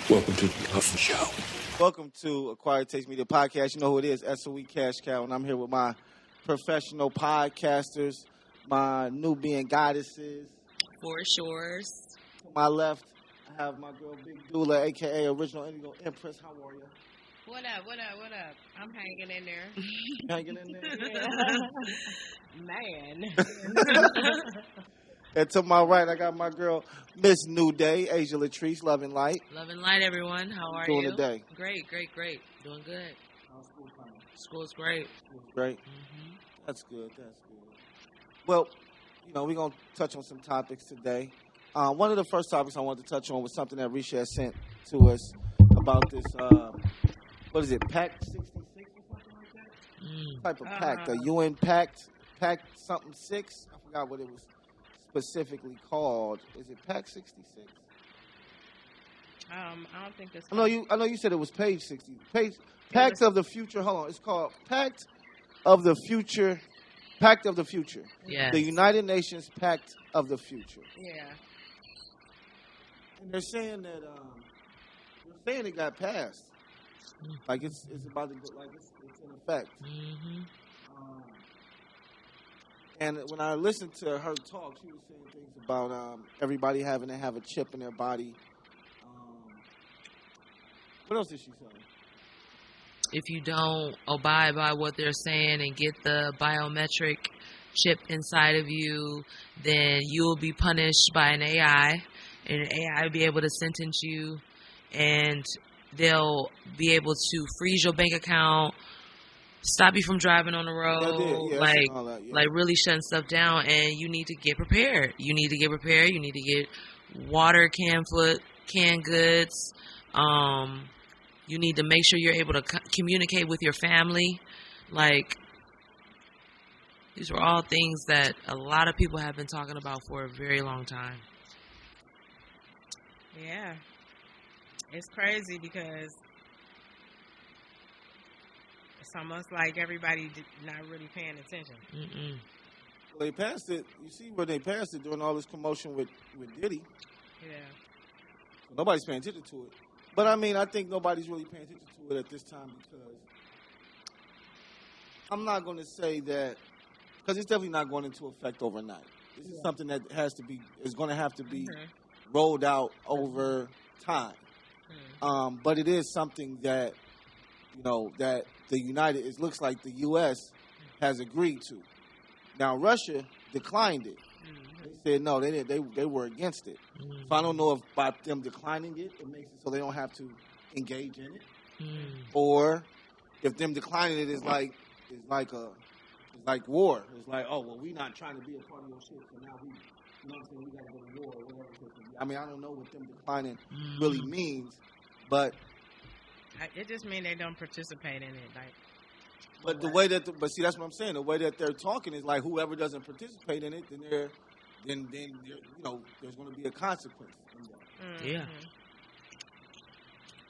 Welcome to the Hustle Show. Welcome to Acquired Taste Media Podcast. You know who it is, SOE Cash Cow, and I'm here with my professional podcasters, my Nubian goddesses. For shores. To my left, I have my girl Big Dula, a.k.a. Original Indigo Empress. How are you? What up? I'm hanging in there. Hanging in there? Man. And to my right, I got my girl, Miss New Day, Asia Latrice, Loving Light. Loving light, everyone. How are Doing you? today? Great. Doing good. School's great. Great. Mm-hmm. That's good. Well, we're going to touch on some topics today. One of the first topics I wanted to touch on was something that Risha had sent to us about this, what is it, Pact 66 or something like that? Type of pact, a UN Pact something 6. I forgot what it was specifically called. Is it Pact 66? I don't think that's. I know you said it was page 60. Pact of the Future. Hold on, it's called Pact of the Future. Pact of the Future. Yeah. The United Nations Pact of the Future. Yeah. And they're saying that it got passed. Like it's about to go, like it's in effect. Mm-hmm. And when I listened to her talk, she was saying things about everybody having to have a chip in their body. What else did she say? If you don't abide by what they're saying and get the biometric chip inside of you, then you will be punished by an AI, and an AI will be able to sentence you, and they'll be able to freeze your bank account, stop you from driving on the road, like really shutting stuff down. And you need to get prepared. You need to get water, canned goods. You need to make sure you're able to communicate with your family. Like, these are all things that a lot of people have been talking about for a very long time. Yeah. It's crazy because it's almost like everybody not really paying attention. Mm-mm. Well, they passed it. You see where they passed it during all this commotion with Diddy. Yeah. Nobody's paying attention to it. But, I think nobody's really paying attention to it at this time because I'm not going to say that, because it's definitely not going into effect overnight. This is something that is going to have to be rolled out over time. But it is something that, that it looks like the U.S. has agreed to. Now, Russia declined it. They said no, they were against it. So I don't know if by them declining it, it makes it so they don't have to engage in it, or if them declining it is like war. It's like, oh well, we're not trying to be a part of your shit, so now we got to go to war or whatever. I don't know what them declining really means, but it just means they don't participate in it, like. But the way that, but see, that's what I'm saying. The way that they're talking is like whoever doesn't participate in it, then there's going to be a consequence. Yeah,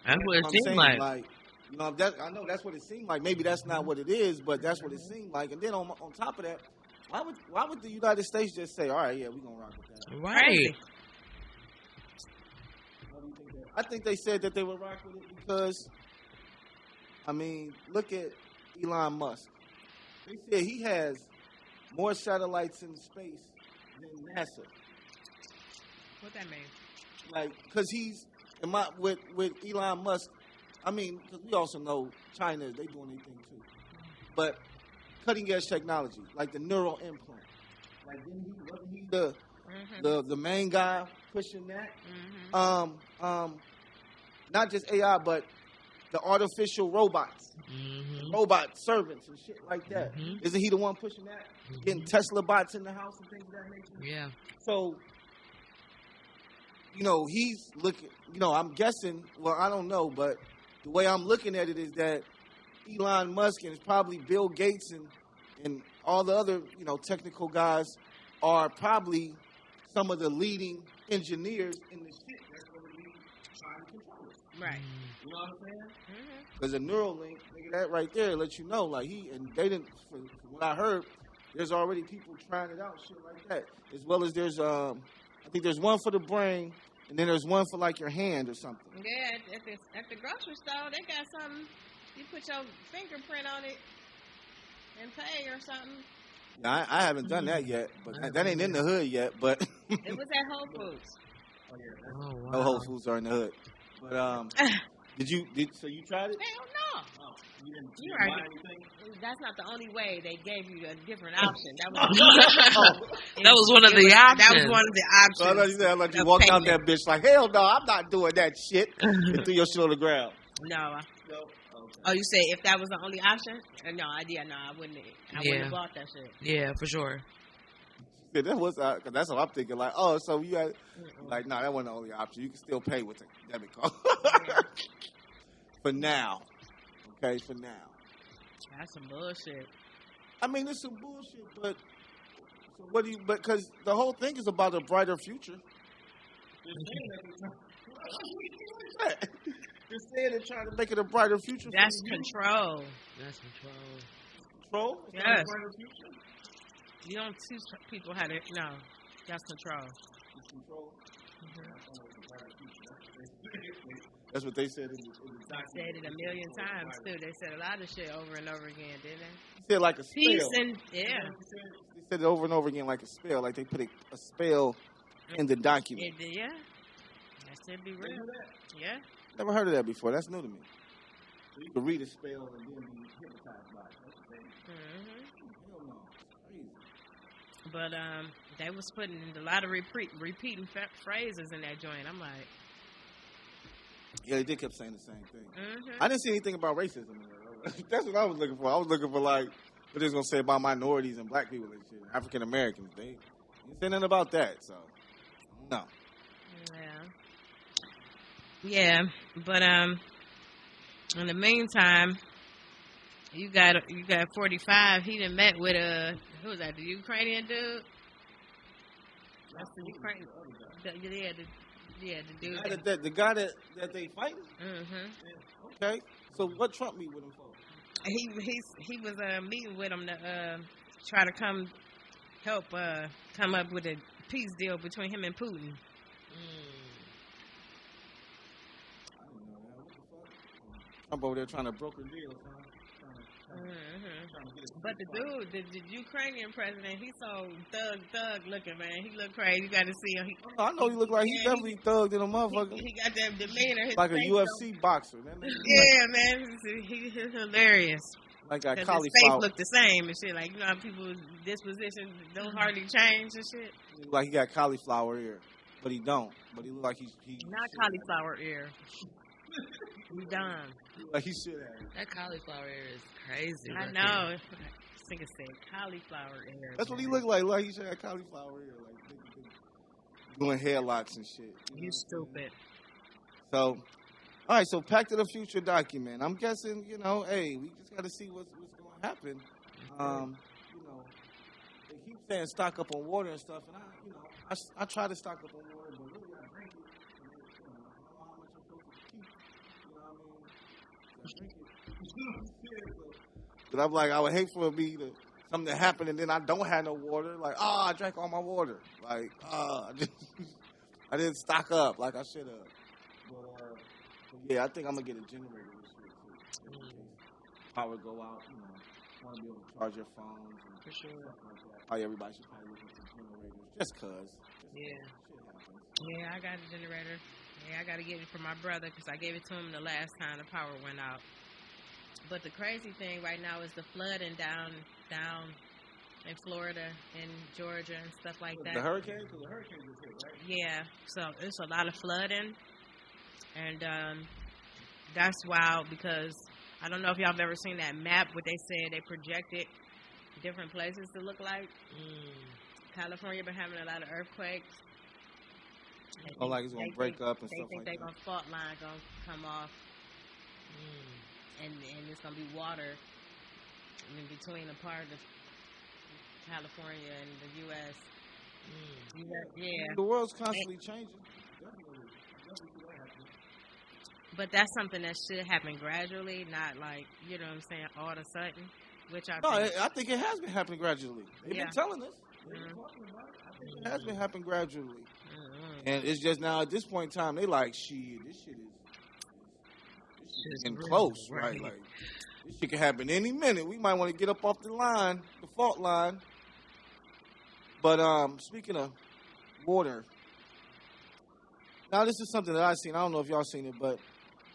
that's what it seemed like. I know that's what it seemed like. Maybe that's not what it is, but that's what it seemed like. And then on top of that, why would the United States just say, all right, yeah, we're gonna rock with that? Right. I think they said that they would rock with it because, look at Elon Musk. They said he has more satellites in space than NASA. What that mean? Like, because he's with Elon Musk. Because we also know China, they doing their thing too. But cutting edge technology, like the neural implant. Like, wasn't he the main guy pushing that? Not just AI, but the artificial robots, robot servants and shit like that. Isn't he the one pushing that? Getting Tesla bots in the house and things of that nature? Yeah. So, he's looking, I'm guessing, well, I don't know, but the way I'm looking at it is that Elon Musk and probably Bill Gates and all the other, technical guys are probably some of the leading engineers in the shit that's going to be trying to control it. Right. You know what I'm saying? Because a Neuralink, that right there lets you know, like they didn't, from what I heard, there's already people trying it out, shit like that. As well as there's, I think there's one for the brain, and then there's one for like your hand or something. Yeah, at the grocery store, they got something. You put your fingerprint on it and pay or something. Yeah, I haven't done that yet, but that ain't in the hood yet. But it was at Whole Foods. Oh, wow. No Whole Foods are in the hood. But so you tried it? Hell no. Oh, you didn't buy anything? That's not the only way. They gave you a different option. That was that was one of the options. That was one of the options. So I let you walk out that bitch like, hell no, I'm not doing that shit. And threw your shit on the ground. No. No. Okay. Oh, you say if that was the only option? No, I wouldn't. I wouldn't have bought that shit. Yeah, for sure. Yeah, cause that's what I'm thinking. Like, oh, so you had like, no, that wasn't the only option. You can still pay with a debit card for now. Okay, for now. That's some bullshit. I mean, it's some bullshit, but so what do you? Because the whole thing is about a brighter future. You're saying they're trying to make it a brighter future. That's control. That's control. Control? Yes. You don't teach people how to. No, that's control. Control. That's what they said. They said it a million times too. They said a lot of shit over and over again, didn't they? They said like a spell. Peace and They said it over and over again like a spell. Like they put a spell in the document. Yeah. That should be real. Yeah. Never heard of that before. That's new to me. So you can read a spell and then be hypnotized by it. That's the thing. Hell no. Crazy. But they was putting a lot of repeating phrases in that joint. I'm like, yeah, they did keep saying the same thing. I didn't see anything about racism in there. That's what I was looking for. I was looking for like what they're gonna say about minorities and black people and shit, African Americans. They didn't say nothing about that. So no. Yeah, but in the meantime, you got 45. He done met with who was that? The Ukrainian dude. That's the Ukrainian. The dude. The guy that they fighting. Okay. So what Trump meet with him for? He was meeting with him to try to help come up with a peace deal between him and Putin. I'm over there trying to broker deals. But the dude, the Ukrainian president, he's so thug looking, man. He look crazy. You got to see him. I know he look like he's definitely thugged in a motherfucker. He got that demeanor. Like a UFC boxer. Yeah, man. He's hilarious. Like a cauliflower. His face look the same and shit. Like, you know how people's disposition don't hardly change and shit. He look like he got cauliflower ear, but he don't. But he look like he not cauliflower ear. We done. Like he should have. That cauliflower ear is crazy. I know. This nigga said cauliflower ear. That's what he looked like. Like he should have cauliflower ear. Like doing hairlocks and shit. You stupid. So, all right. So, Pact of the Future document. I'm guessing, hey, we just got to see what's going to happen. They keep saying stock up on water and stuff, and I try to stock up on water, but really I drink it. But I'm like, I would hate for it to be something to happen and then I don't have no water. Like, I drank all my water. Like, I didn't stock up like I should have. But yeah, I think I'm gonna get a generator this year too. Power go out, want to be able to charge your phones and for sure. Stuff like that. Probably everybody should probably look at some generators just cause. Yeah, I got a generator. Yeah, I got to get it for my brother because I gave it to him the last time the power went out. But the crazy thing right now is the flooding down in Florida and Georgia and stuff like that. The hurricanes? The hurricanes is hit, right? Yeah, so it's a lot of flooding. And that's wild because I don't know if y'all have ever seen that map where they said they projected different places to look like. California been having a lot of earthquakes. Like it's going to break up and stuff like that. They think they're fault line going to come off. And it's going to be water in between a part of California and the U.S. Yeah. The world's constantly changing. But that's something that should happen gradually, not like, you know what I'm saying, all of a sudden. I think it has been happening gradually. They've been telling us. They've been talking about it. I think it has been happening gradually. And it's just now at this point in time, they like, shit, this shit is getting real, close, right? Like, this shit can happen any minute. We might want to get up off the line, the fault line. But speaking of water, now this is something that I seen. I don't know if y'all seen it, but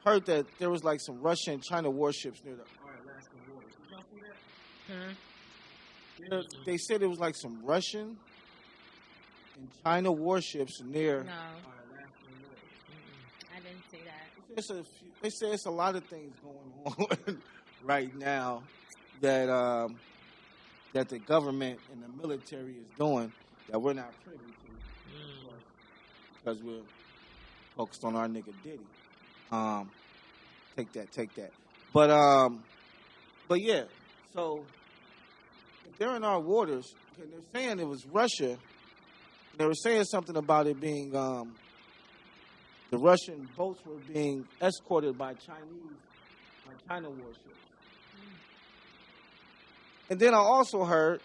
heard that there was like some Russia and China warships near the Alaskan waters. Did y'all see that? They said it was like some Russian and China warships near No. our Alaskan waters. I didn't see that. They say it's a lot of things going on right now that that the government and the military is doing that we're not privy to because we're focused on our nigga Diddy. Take that. But yeah. So if they're in our waters, and they're saying it was Russia. They were saying something about it being the Russian boats were being escorted by China warships. And then I also heard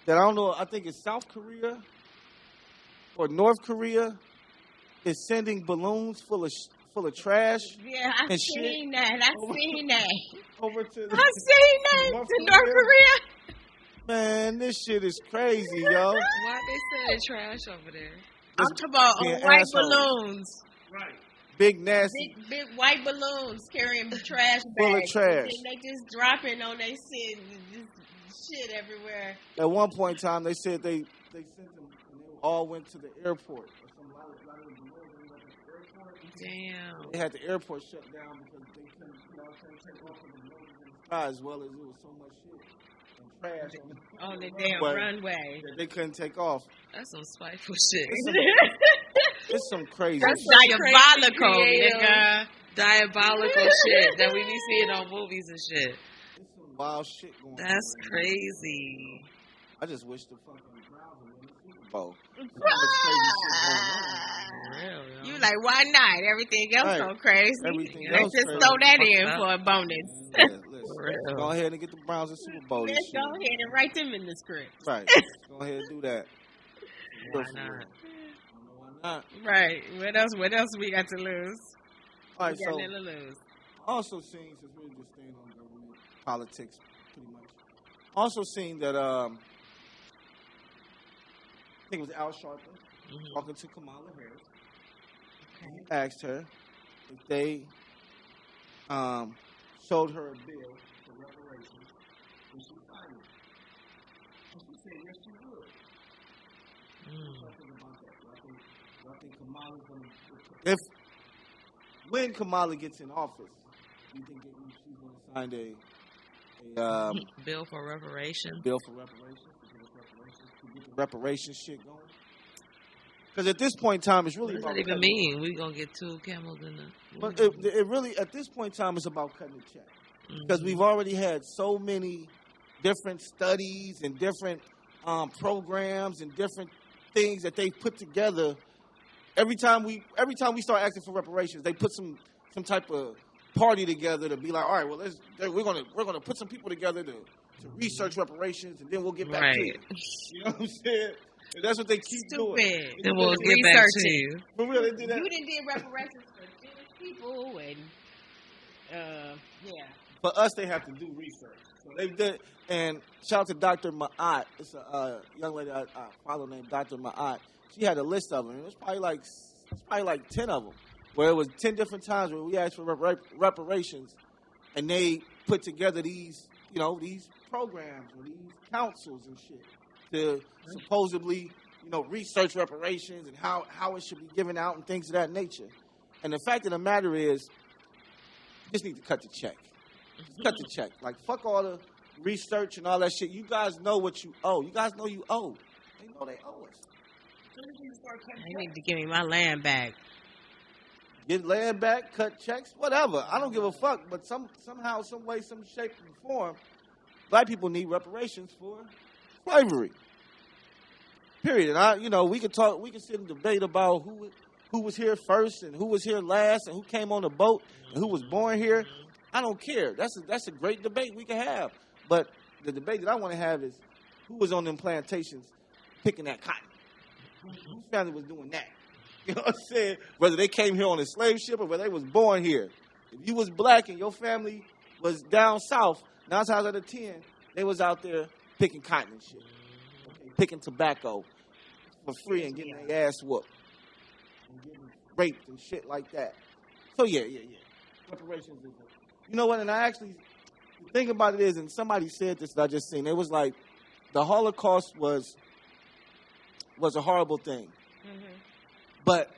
that, I don't know, I think it's South Korea or North Korea is sending balloons full of trash. Yeah, I've seen that. Over to I've seen that to North Korea. Man, this shit is crazy, yo. Why they sending trash over there? I'm talking about white balloons. Right. Big nasty. Big white balloons carrying trash bags. Full of trash. And they just dropping on their shit everywhere. At one point in time, they said they sent them and they all went to the airport. Damn. They had the airport shut down because they couldn't, take off of the nose in the sky as well as there was so much shit and trash on the damn runway. They couldn't take off. That's some spiteful shit. It's some crazy That's shit. diabolical, nigga. Diabolical shit that we be seeing on movies and shit. It's some wild shit going on. That's crazy. I just wish the fucking Browns would win the Super Bowl. So much crazy shit going on. Real, you like, why not? Everything else so crazy. Let's just crazy. throw that in for a bonus. Let's go ahead and get the Browns a Super Bowl. Let's go ahead and write them in the script. Right. Go ahead and do that. Why not? Why not? Right. What else we got to lose? All right, so to lose. Also seeing, since we're just staying on government politics pretty much, also seeing that I think it was Al Sharpton talking to Kamala Harris. Okay. He asked her if they showed her a bill for reparations, and she signed it. And she said yes, she would. Something about that. I think Kamala's going to, when Kamala gets in office, you think that she's going to sign a bill for reparations? Bill for reparations. To get the reparations shit going. Because at this point in time, it's really what does that even mean? We gonna get 2 camels in the. But it really, at this point in time, it's about cutting the check. Because we've already had so many different studies and different programs and different things that they put together. Every time we start asking for reparations, they put some type of party together to be like, all right, well, we're gonna put some people together to research reparations, and then we'll get back to you. You know what I'm saying? And that's what they keep doing. Then we'll get back to you. For real, they did that. You didn't do reparations for Jewish people, and yeah. For us, they have to do research. So they did, and shout out to Dr. Ma'at. It's a young lady I follow named Dr. Ma'at. She had a list of them. It was probably like 10 of them, where it was 10 different times where we asked for reparations, and they put together these programs or these councils and shit to supposedly, research reparations and how it should be given out and things of that nature. And the fact of the matter is, you just need to cut the check. Just cut the check. Like, fuck all the research and all that shit. You guys know what you owe. You guys know you owe. They know they owe us. They need to give me my land back. Get land back, cut checks, whatever. I don't give a fuck. But somehow, some way, some shape and form, black people need reparations for slavery. Period. And we could sit and debate about who was here first and who was here last and who came on the boat and who was born here. I don't care. That's a great debate we can have. But the debate that I want to have is who was on them plantations picking that cotton. Whose family was doing that? You know what I'm saying? Whether they came here on a slave ship or whether they was born here. If you was black and your family was down south, 9 times out of 10, they was out there picking cotton and shit. Okay? Picking tobacco for free and getting their ass whooped. And getting raped and shit like that. So, yeah. Reparations is you know what? And I actually, the thing about it is, and somebody said this that I just seen, it was like the Holocaust was a horrible thing. Mm-hmm. But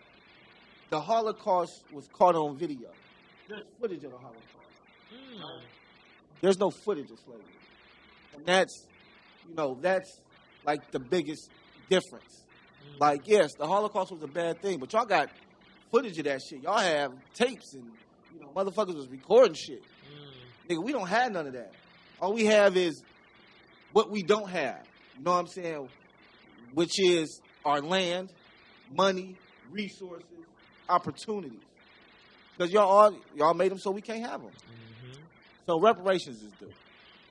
the Holocaust was caught on video. There's footage of the Holocaust. Mm. There's no footage of slavery. And that's like the biggest difference. Mm. Like, yes, the Holocaust was a bad thing, but y'all got footage of that shit. Y'all have tapes and, motherfuckers was recording shit. Mm. Nigga, we don't have none of that. All we have is what we don't have. You know what I'm saying? Which is our land, money, resources, opportunities. Because y'all made them so we can't have them. Mm-hmm. So reparations is due.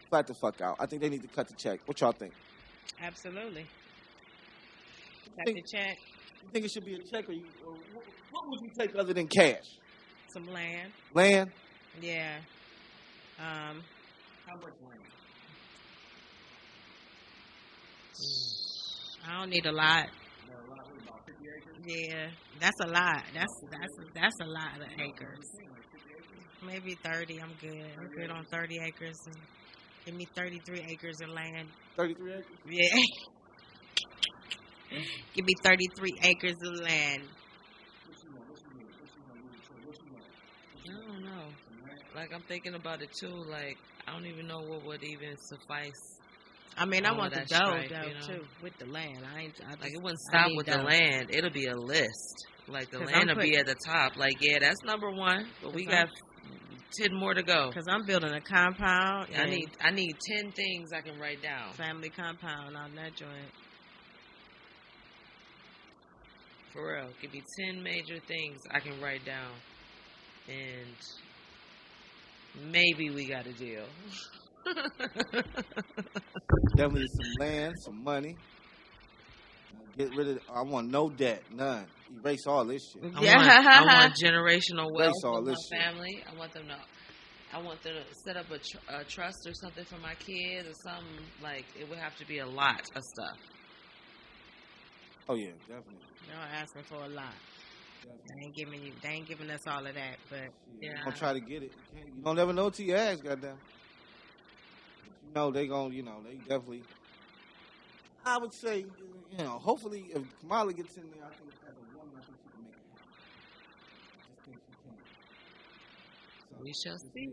Flat the fuck out. I think they need to cut the check. What y'all think? Absolutely. Cut the check. You think it should be a check, or what would you take other than cash? Some land. Land? Yeah. How much land? I don't need a lot. Yeah, that's a lot. That's a lot of acres. Maybe 30. I'm good. I'm good on 30 acres. And give me 33 acres of land. 33 acres? Yeah. Give me 33 acres of land. I don't know. Like, I'm thinking about it too. Like, I don't even know what would even suffice. I mean, I want the dough, too, with the land. Like, it wouldn't stop with the land. It'll be a list. Like, the land will be at the top. Like, yeah, that's number one, but we got 10 more to go. Because I'm building a compound. I need 10 things I can write down. Family compound on that joint. For real. Give me 10 major things I can write down. And maybe we got a deal. Definitely some land, some money. Get rid of. I want no debt, none. Erase all this shit. I want generational wealth for my family. Shit. I want them to set up a trust or something for my kids or something. Like, it would have to be a lot of stuff. Oh yeah, definitely. Y'all asking for a lot. They ain't giving us all of that, but yeah. Don't try to get it. You don't never know till you ask, goddamn. They definitely. I would say, hopefully, if Kamala gets in there, I think as a woman, I think she can make it happen. I just think she can. We shall see.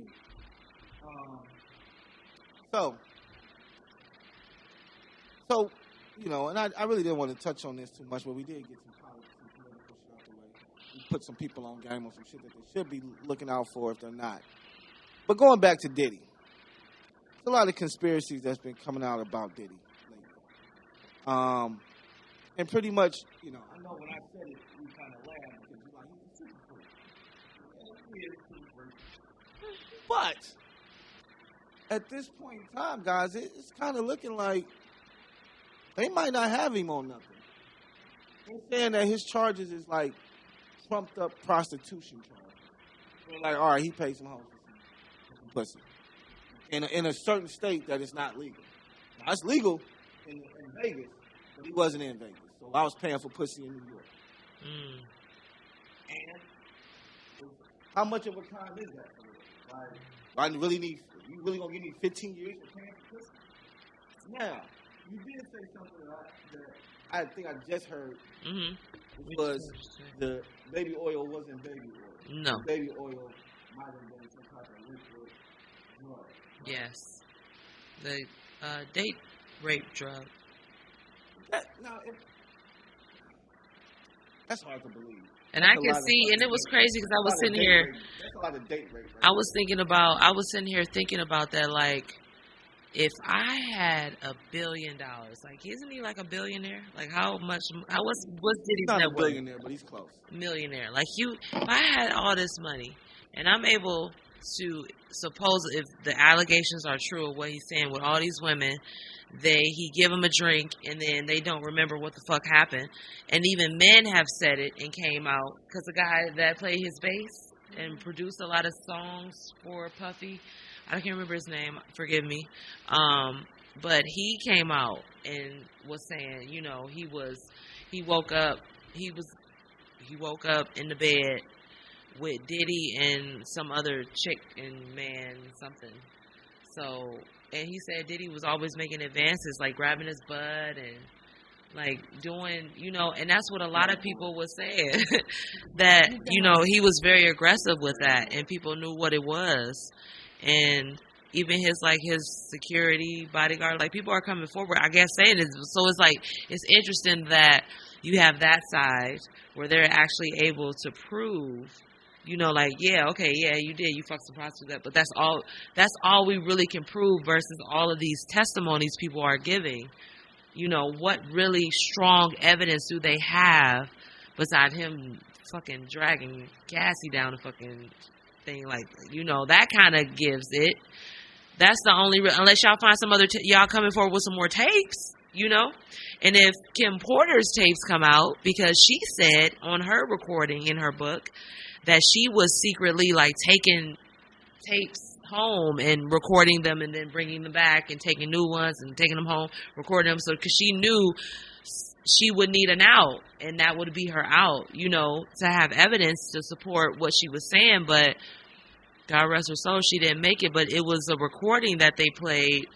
And I really didn't want to touch on this too much, but we did get some politics and political shit out the way. We put some people on game on some shit that they should be looking out for if they're not. But going back to Diddy. A lot of conspiracies that's been coming out about Diddy lately. And pretty much, I know when I said it, we kind of laughed because you're like, he's a super freak. But at this point in time, guys, it's kind of looking like they might not have him on nothing. They're saying that his charges is like trumped up prostitution charges. They're like, all right, he paid some hoes for some pussy. In a certain state that it's not legal. Now, it's legal in Vegas, but he wasn't in Vegas. So I was paying for pussy in New York. Mm. And how much of a crime is that for you? Like, you really gonna give me 15 years for paying for pussy? Now, you did say something that I think I just heard, was the baby oil wasn't baby oil. No. The baby oil might have been some type of liquid drug. Yes. The date rape drug. That's hard to believe. And I can see, and it was crazy because I was sitting here. That's a lot of date rape. I was sitting here thinking about that. Like, if I had $1 billion, like, isn't he like a billionaire? Like, what's Diddy's net worth? He's not a billionaire, but he's close. Millionaire. Like, if I had all this money and I'm able to suppose if the allegations are true of what he's saying with all these women, he give them a drink and then they don't remember what the fuck happened. And even men have said it and came out, because the guy that played his bass and produced a lot of songs for Puffy, I can't remember his name, forgive me, but he came out and was saying, you know, he woke up in the bed with Diddy and some other chick and man something. So, and he said Diddy was always making advances, like grabbing his butt and like doing, you know, and that's what a lot of people were saying, that, you know, he was very aggressive with that and people knew what it was. And even his security bodyguard, like people are coming forward, I guess, saying it. So it's like, it's interesting that you have that side where they're actually able to prove, you know, like, yeah, okay, yeah, you did, you fucked some prostitute, but that's all we really can prove versus all of these testimonies people are giving. You know, what really strong evidence do they have besides him fucking dragging Cassie down the fucking thing? Like, you know, that kind of gives it. That's the only, unless y'all find some other, y'all coming forward with some more tapes, you know? And if Kim Porter's tapes come out, because she said on her recording in her book that she was secretly like taking tapes home and recording them and then bringing them back and taking new ones and taking them home, recording them, so because she knew she would need an out and that would be her out, you know, to have evidence to support what she was saying. But God rest her soul, she didn't make it. But it was a recording that they played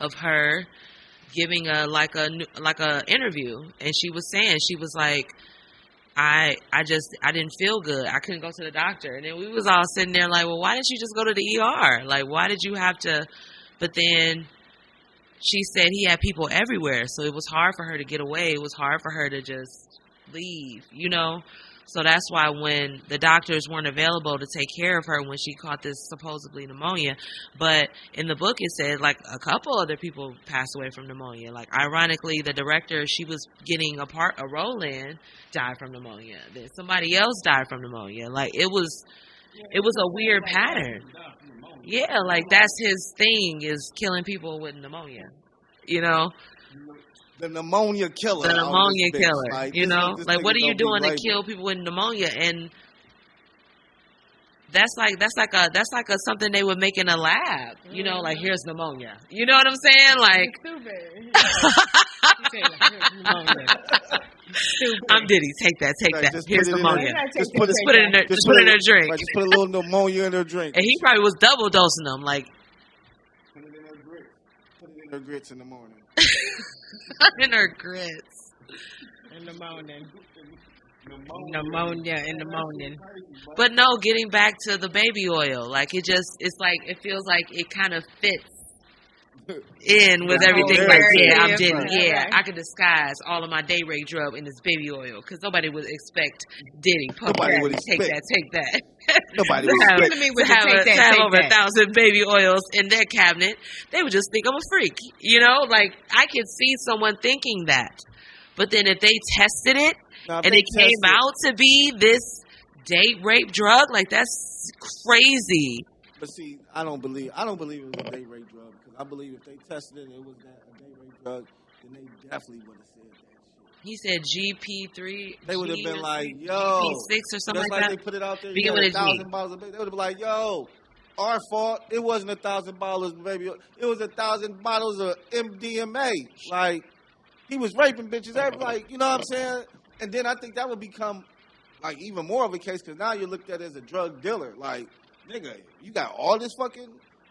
of her giving a interview, and she was saying, she was like, I didn't feel good. I couldn't go to the doctor. And then we was all sitting there like, well, why didn't you just go to the ER? Like, why did you have to? But then she said he had people everywhere, so it was hard for her to get away. It was hard for her to just leave, you know? So that's why when the doctors weren't available to take care of her when she caught this supposedly pneumonia, but in the book it said like a couple other people passed away from pneumonia. Like ironically, the director she was getting a role in died from pneumonia. Then somebody else died from pneumonia. Like it was a weird pattern. Yeah, like that's his thing, is killing people with pneumonia. You know? The pneumonia killer. The pneumonia killer. Like, you know? Like what are you doing to right kill people with pneumonia? And that's like a something they would make in a lab. You know, like here's pneumonia. You know what I'm saying? Like I'm Diddy. Take that. Here's pneumonia. Just put it in her drink. Just put a little pneumonia in her drink. And he probably was double dosing them. Like put it in her grits. Put it in her grits in the morning. in her grits. In the morning. Pneumonia in the morning. But no, getting back to the baby oil, like it feels like it kind of fits in with everything. Like, yeah, I'm Diddy. Yeah, I could disguise all of my day rate drug in this baby oil because nobody would expect Diddy. Nobody would take that. Nobody would expect to have over 1,000 baby oils in their cabinet. They would just think I'm a freak. You know, like I could see someone thinking that. But then if they tested it and it came out to be this date rape drug, like that's crazy. But see, I don't believe it was a date rape drug, because I believe if they tested it and it was a date rape drug, then they definitely would have said that shit. He said GP3. They would have been like, yo, GP6 or something like that. They put it out there. Begin with a G. 1,000 bottles of baby. They would have been like, yo, our fault. It wasn't 1,000 bottles of baby. It was 1,000 bottles of MDMA. Like, he was raping bitches. Like, you know what I'm saying? And then I think that would become like even more of a case, because now you're looked at as a drug dealer. Like, nigga, you got all this fucking,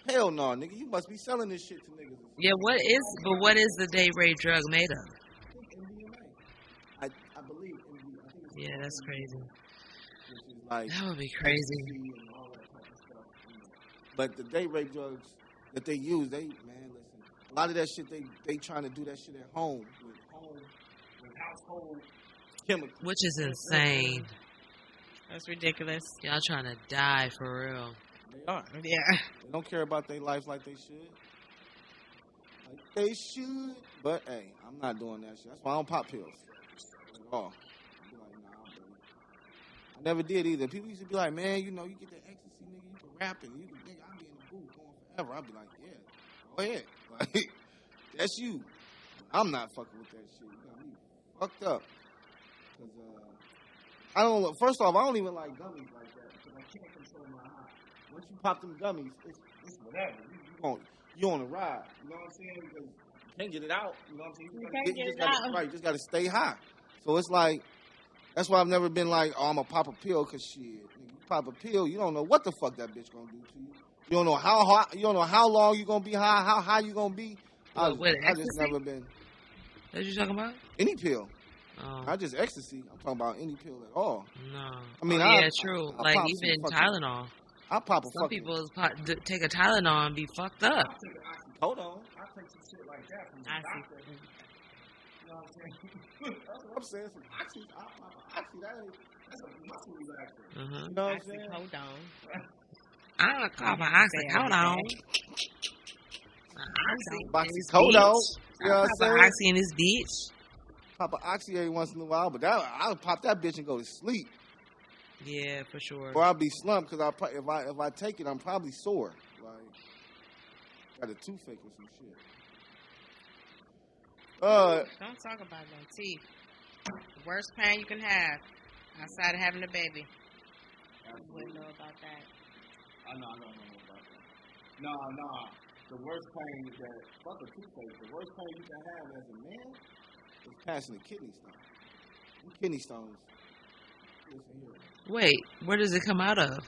hell no, nigga. You must be selling this shit to niggas. Yeah, what is the date rape drug made of? I think MDMA. I believe MDMA. I think it's yeah, that's crazy. Which is like, that would be crazy. And all that type of stuff, But the date rape drugs that they use, listen, a lot of that shit, they trying to do that shit at home with household chemicals. Which is insane. That's ridiculous. Y'all trying to die for real. They are. Yeah. They don't care about their life like they should. But, hey, I'm not doing that shit. That's why I don't pop pills. At all. I never did either. People used to be like, man, you know, you get that ecstasy, nigga, you can rap and you can, nigga, I'll be in the booth going forever. I'll be like, yeah, go ahead. Like, that's you. I'm not fucking with that shit. You got me fucked up. Cause, I don't, first off, I don't even like gummies like that because I can't control my high. Once you pop them gummies, it's whatever. You on a ride. You know what I'm saying? Because you can't get it out. You know what I'm saying? You just got to stay high. So it's like, that's why I've never been like, oh, I'm going to pop a pill because shit. Nigga, you pop a pill, you don't know what the fuck that bitch going to do to you. You don't know how hot, you don't know how long you going to be high, how high you going to be. I just never been. What you talking about? Any pill. Oh. Not just ecstasy. I'm talking about any pill at all. No. I mean, yeah, true. Like even Tylenol. I pop a Some people take a Tylenol and be fucked up. Hold on. I take some shit like that from the doctor. You know what I'm saying? That's what I'm saying. Some oxy. I pop an oxy. That's a muscle relaxer. You know what I'm saying? Hold on. I don't call my oxy. Hold on. Hold on. You know what I'm saying? Oxy in this bitch. Pop an oxy every once in a while, but I'll pop that bitch and go to sleep. Yeah, for sure. Or I'll be slumped because if I take it, I'm probably sore. Like, got a toothache or some shit. Don't talk about no teeth. The worst pain you can have outside of having a baby. You wouldn't know about that. I don't know about that. Nah. The worst pain is that, fuck a toothache, the worst pain you can have as a man is passing a kidney stone. Kidney stones. Listen here. Wait, where does it come out of?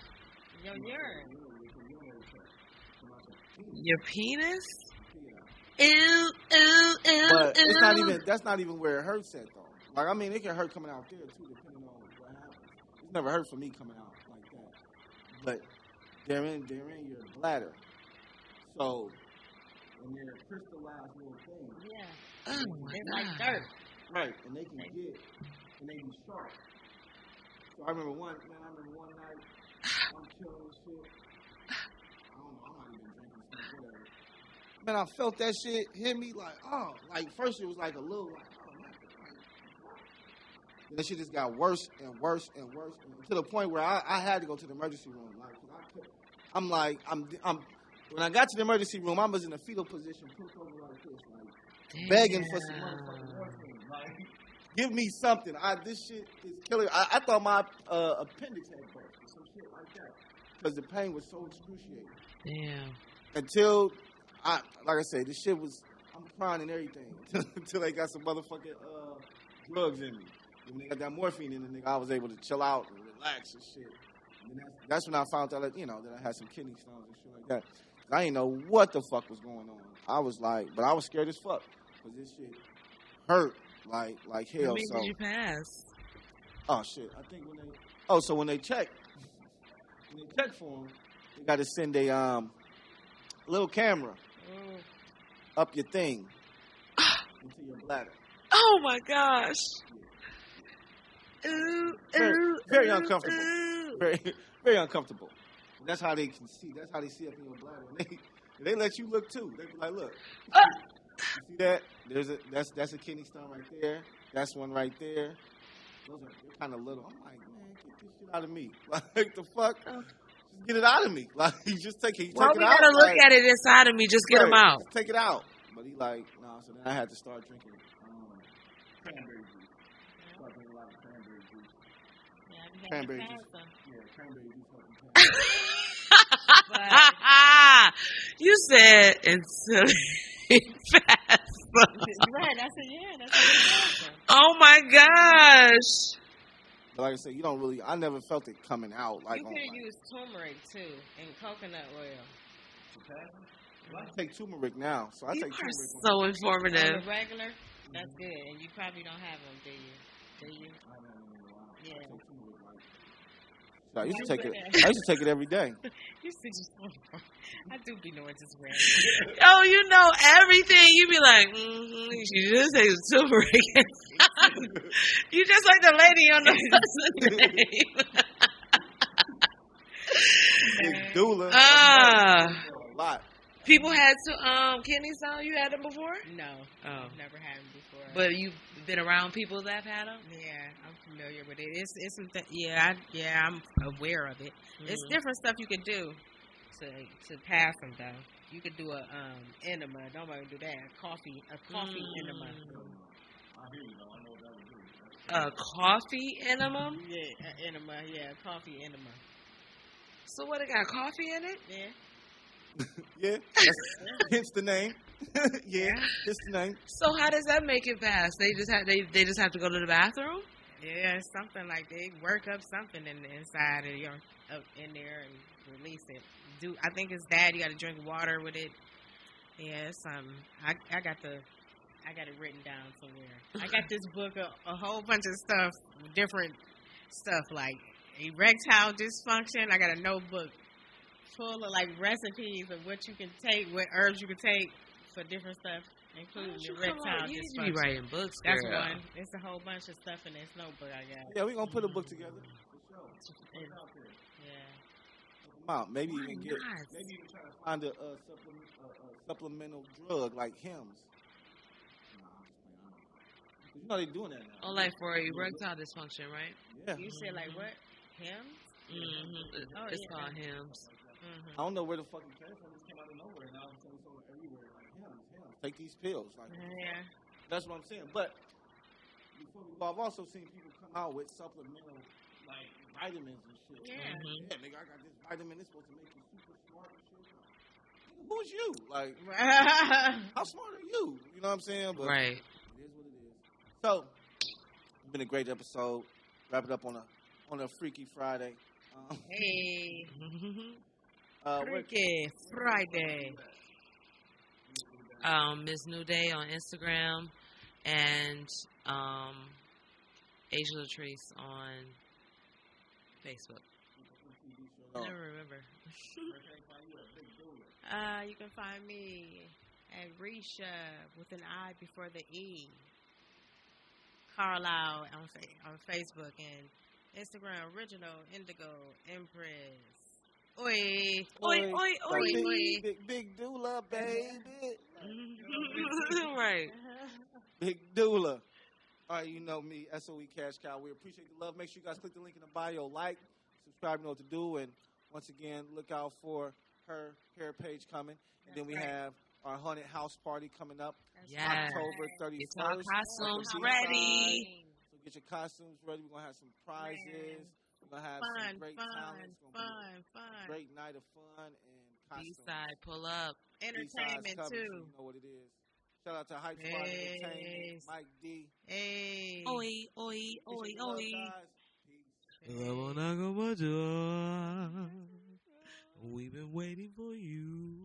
Your urine. Your penis? Yeah. Ew. But it's not even. That's not even where it hurts at though. Like I mean, it can hurt coming out there too, depending on what happens. It's never hurt for me coming out like that. But they're in your bladder. So when they're crystallized little things. Yeah. Oh my They're God. like dirt. Right, and they can get and they be sharp. So I remember one night, I'm killing shit. I don't know, I might have been drinking something, whatever. Man, I felt that shit hit me like, oh, like first it was like a little, like, oh, man. Then that shit just got worse and worse and worse, and to the point where I had to go to the emergency room. Like, I'm when I got to the emergency room, I was in a fetal position, pushed over like this, like begging for some motherfucking morphine. Like, give me something. This shit is killing. I thought my appendix had burst or some shit like that because the pain was so excruciating. Damn. Until like I said, this shit was. I'm crying and everything until they got some motherfucking drugs in me. When they got that morphine in the nigga, I was able to chill out and relax and shit. And that's when I found out that that I had some kidney stones and shit like that. I didn't know what the fuck was going on. I was like, but I was scared as fuck because this shit hurt like hell. When did you pass? Oh shit! I think when they check for them, they got to send a little camera up your thing into your bladder. Oh my gosh! Ooh, very uncomfortable. Very, very uncomfortable. And that's how they can see. That's how they see up in your bladder. And they let you look too. They be like, look, you see that? That's a kidney stone right there. That's one right there. They're kind of little. I'm like, man, get this shit out of me. Like the fuck? Just get it out of me. Like you just take it. Well, we gotta look at it inside of me. Just get them out. Just take it out. But he like, no. So then I had to start drinking cranberry juice. Start drinking a lot of cranberry juice. Cranberry juice. Yeah, cranberry juice. You said until fast. Right, that's it. Oh my gosh. But like I said, you don't really. I never felt it coming out. Like you could have used turmeric too and coconut oil. Well, I take turmeric now, so I take turmeric. So informative. On the regular, that's good. And you probably don't have them, do you? Yeah. So I used to take it. I used to take it every day. You said I do be knowing this way. Oh, you know everything. You be like, you just say turmeric. You just like the lady on the person's name. Big doula. A lot. People had to kidney stone. You had them before? No. Oh. I've never had them before. But you've been around people that have had them? Yeah, I'm familiar with it. It's some I'm aware of it. It's different stuff you could do to pass them though. You could do a enema. Nobody do that. A coffee enema. I hear you though. I know what that would do. A coffee enema? Yeah, enema. Yeah, coffee enema. So what? It got coffee in it? Yeah. Yeah, hence the name. Yeah, hence the name. So how does that make it pass? They just have to go to the bathroom? Yeah, it's something like they work up something in the inside of your up in there and release it. I think it's that you got to drink water with it. Yeah, it's I got it written down somewhere. I got this book a whole bunch of stuff, different stuff like erectile dysfunction. I got a notebook full of like recipes of what you can take, what herbs you can take for different stuff, including erectile dysfunction. You need to be writing books, That's girl. one. It's a whole bunch of stuff in this notebook I got. Yeah, we're gonna put a book together. Yeah. Maybe even try to find a supplemental drug like Hims. You know they're doing that now. Oh, like for erectile dysfunction, right? Yeah. You said like what? Hims? Mm-hmm. It's called Hims. I don't know where the fuck it came from. It came out of nowhere, and now it's everywhere. Like Hims. Take these pills. Like, yeah. That's what I'm saying. But before we go, I've also seen people come out with supplemental like vitamins and shit. Yeah. Yeah, nigga, I got this vitamin. It's supposed to make you super smart and shit. Nigga, who's you? Like, how smart are you? You know what I'm saying? But right. It is what it is. So, it's been a great episode. Wrap it up on a Freaky Friday. Hey. Freaky Friday. Miss New Day on Instagram and Asia Latrice on Facebook. I never remember. You can find me at Risha with an I before the E. Carlisle on Facebook and Instagram, Original Indigo Empress. Oi. Oi, oi, oi, oi. Big doula, baby. Right. Big doula. All right, you know me, SOE Cash Cow. We appreciate the love. Make sure you guys click the link in the bio, like, subscribe, you know what to do. And once again, look out for her hair page coming. And then we have our haunted house party coming up October 31st. Get our costumes ready. So get your costumes ready. We're going to have some prizes. We're going to have some great talent. It's going to be a great night of fun and costumes. B-side, pull up. Entertainment, too. You know what it is. Shout out to Hype Squad Entertainment, Mike D. Hey. Oi, oi, oi, oi. We've been waiting for you.